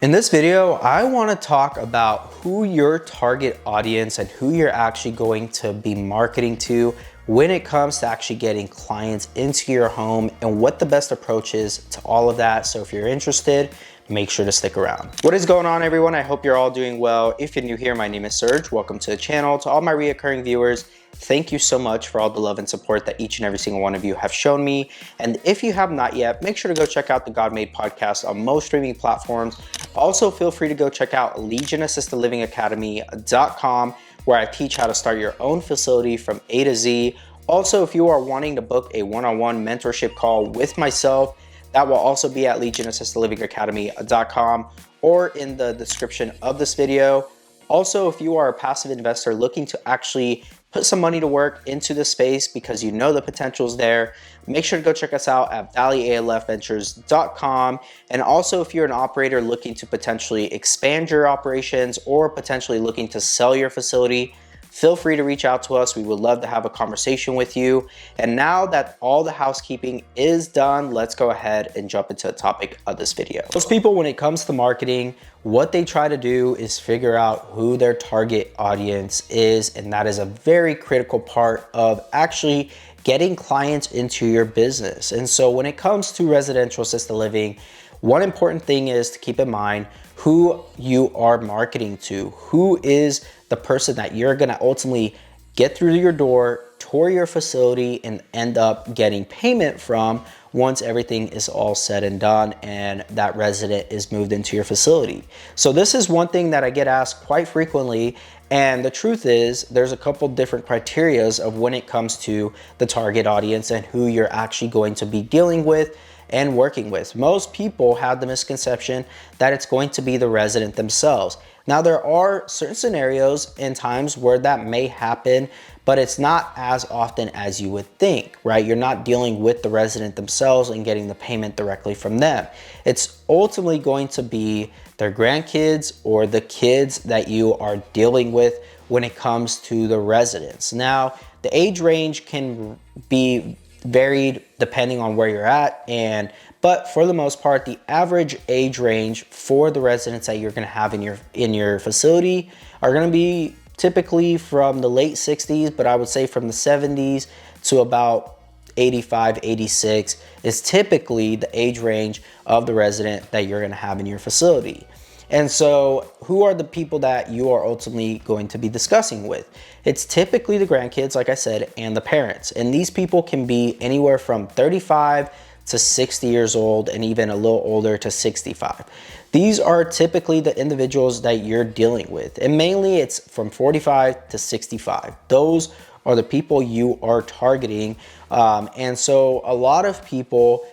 In this video, I want to talk about who your target audience and who you're actually going to be marketing to when it comes to actually getting clients into your home and what the best approach is to all of that. So if you're interested, make sure to stick around. What is going on, everyone? I hope you're all doing well. If you're new here, my name is Serge. Welcome to the channel. To all my reoccurring viewers, thank you so much for all the love and support that each and every single one of you have shown me. And if you have not yet, make sure to go check out the God Made podcast on most streaming platforms. Also, feel free to go check out legionassistedlivingacademy.com, where I teach how to start your own facility from A to Z. Also, if you are wanting to book a one-on-one mentorship call with myself, that will also be at legionassistedlivingacademy.com or in the description of this video. Also, if you are a passive investor looking to actually put some money to work into the space because you know the potential is there, make sure to go check us out at valleyalfventures.com. And also, if you're an operator looking to potentially expand your operations or potentially looking to sell your facility, feel free to reach out to us. We would love to have a conversation with you. And now that all the housekeeping is done, let's go ahead and jump into the topic of this video. Most people, when it comes to marketing, what they try to do is figure out who their target audience is. And that is a very critical part of actually getting clients into your business. And so when it comes to residential assisted living, one important thing is to keep in mind who you are marketing to. Who is the person that you're gonna ultimately get through your door, tour your facility, and end up getting payment from once everything is all said and done and that resident is moved into your facility. So this is one thing that I get asked quite frequently. And the truth is, there's a couple different criterias of when it comes to the target audience and who you're actually going to be dealing with and working with. Most people have the misconception that it's going to be the resident themselves. Now, there are certain scenarios and times where that may happen, but it's not as often as you would think, right? You're not dealing with the resident themselves and getting the payment directly from them. It's ultimately going to be their grandkids or the kids that you are dealing with when it comes to the residents. Now, the age range can be varied depending on where you're at, but for the most part, the average age range for the residents that you're going to have in your facility are going to be typically from the late 60s, but I would say from the 70s to about 85, 86 is typically the age range of the resident that you're going to have in your facility. And so who are the people that you are ultimately going to be discussing with? It's typically the grandkids, like I said, and the parents. And these people can be anywhere from 35 to 60 years old and even a little older to 65. These are typically the individuals that you're dealing with. And mainly it's from 45 to 65. Those are the people you are targeting. And so a lot of people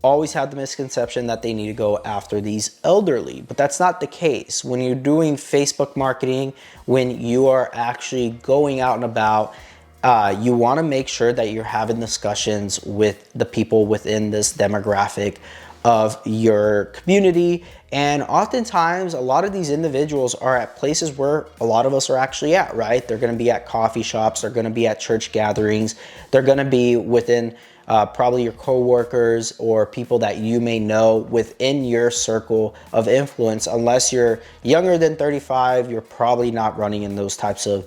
always have the misconception that they need to go after these elderly, but that's not the case. When you're doing Facebook marketing, when you are actually going out and about, you want to make sure that you're having discussions with the people within this demographic of your community. And oftentimes, a lot of these individuals are at places where a lot of us are actually at, right? They're going to be at coffee shops, they're going to be at church gatherings, they're going to be within probably your coworkers or people that you may know within your circle of influence. Unless you're younger than 35, you're probably not running in those types of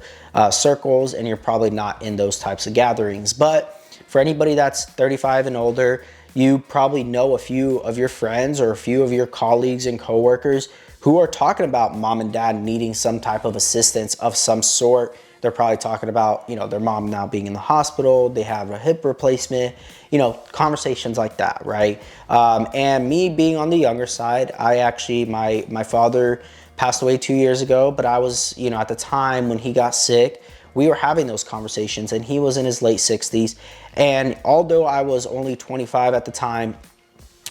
circles, and you're probably not in those types of gatherings. But for anybody that's 35 and older, you probably know a few of your friends or a few of your colleagues and coworkers who are talking about mom and dad needing some type of assistance of some sort. They're probably talking about, their mom now being in the hospital, they have a hip replacement, conversations like that, right? And me being on the younger side, I actually, my father passed away 2 years ago, but I was, at the time when he got sick, we were having those conversations, and he was in his late 60s. And although I was only 25 at the time,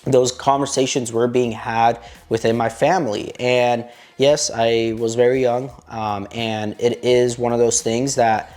those conversations were being had within my family. And yes, I was very young, and it is one of those things that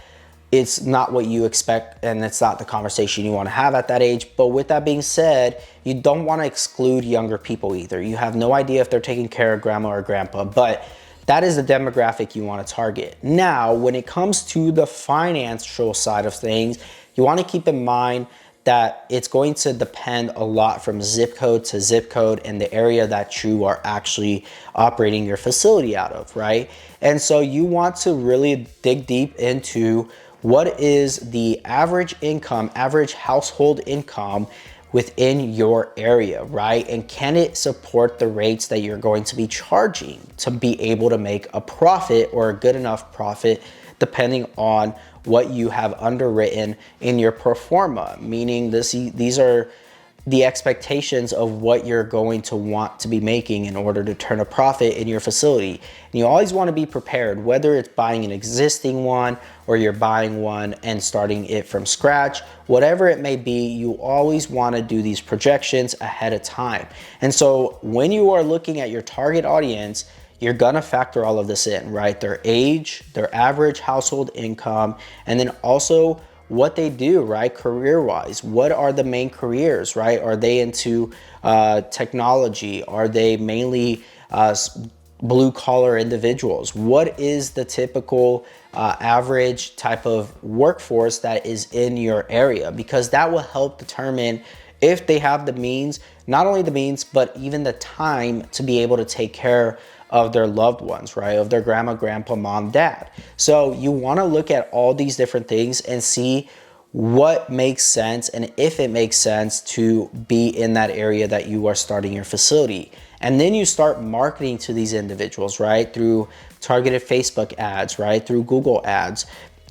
it's not what you expect, and it's not the conversation you want to have at that age. But with that being said, you don't want to exclude younger people either. You have no idea if they're taking care of grandma or grandpa, but that is the demographic you want to target. Now, when it comes to the financial side of things, you want to keep in mind that it's going to depend a lot from zip code to zip code and the area that you are actually operating your facility out of, right? And so you want to really dig deep into what is the average income, average household income within your area, right? And can it support the rates that you're going to be charging to be able to make a profit or a good enough profit, depending on what you have underwritten in your pro forma, meaning these are the expectations of what you're going to want to be making in order to turn a profit in your facility. And you always want to be prepared, whether it's buying an existing one or you're buying one and starting it from scratch, whatever it may be, you always want to do these projections ahead of time. And so when you are looking at your target audience, you're gonna factor all of this in, right? Their age, their average household income, and then also what they do, right? Career-wise, what are the main careers, right? Are they into technology? Are they mainly blue-collar individuals? What is the typical average type of workforce that is in your area? Because that will help determine if they have the means, not only the means, but even the time to be able to take care of their loved ones, right? Of their grandma, grandpa, mom, dad. So you wanna look at all these different things and see what makes sense and if it makes sense to be in that area that you are starting your facility. And then you start marketing to these individuals, right? Through targeted Facebook ads, right? Through Google ads.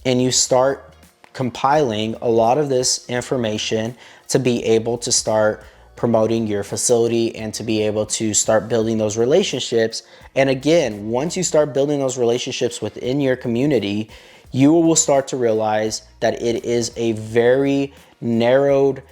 And you start compiling a lot of this information to be able to start promoting your facility and to be able to start building those relationships. And again, once you start building those relationships within your community, you will start to realize that it is a very narrowed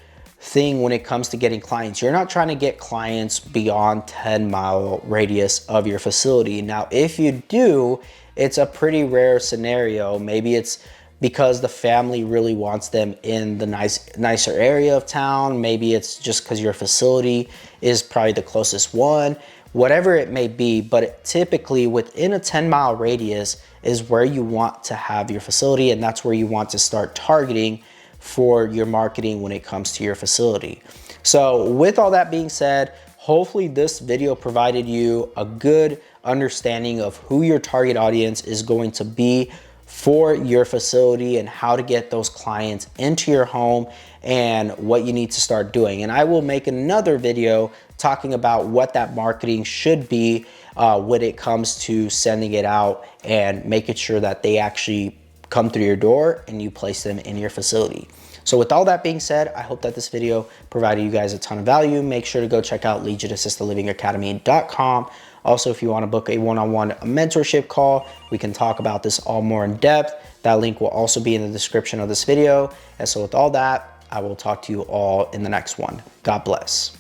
thing when it comes to getting clients. You're not trying to get clients beyond 10-mile radius of your facility. Now, if you do, it's a pretty rare scenario. Maybe it's because the family really wants them in the nicer area of town. Maybe it's just because your facility is probably the closest one, whatever it may be. But typically within a 10-mile radius is where you want to have your facility, and that's where you want to start targeting for your marketing when it comes to your facility. So with all that being said, hopefully this video provided you a good understanding of who your target audience is going to be for your facility and how to get those clients into your home and what you need to start doing. And I will make another video talking about what that marketing should be when it comes to sending it out and making sure that they actually come through your door and you place them in your facility. So with all that being said, I hope that this video provided you guys a ton of value. Make sure to go check out legitassistedlivingacademy.com. Also, if you want to book a one-on-one mentorship call, we can talk about this all more in depth. That link will also be in the description of this video. And so with all that, I will talk to you all in the next one. God bless.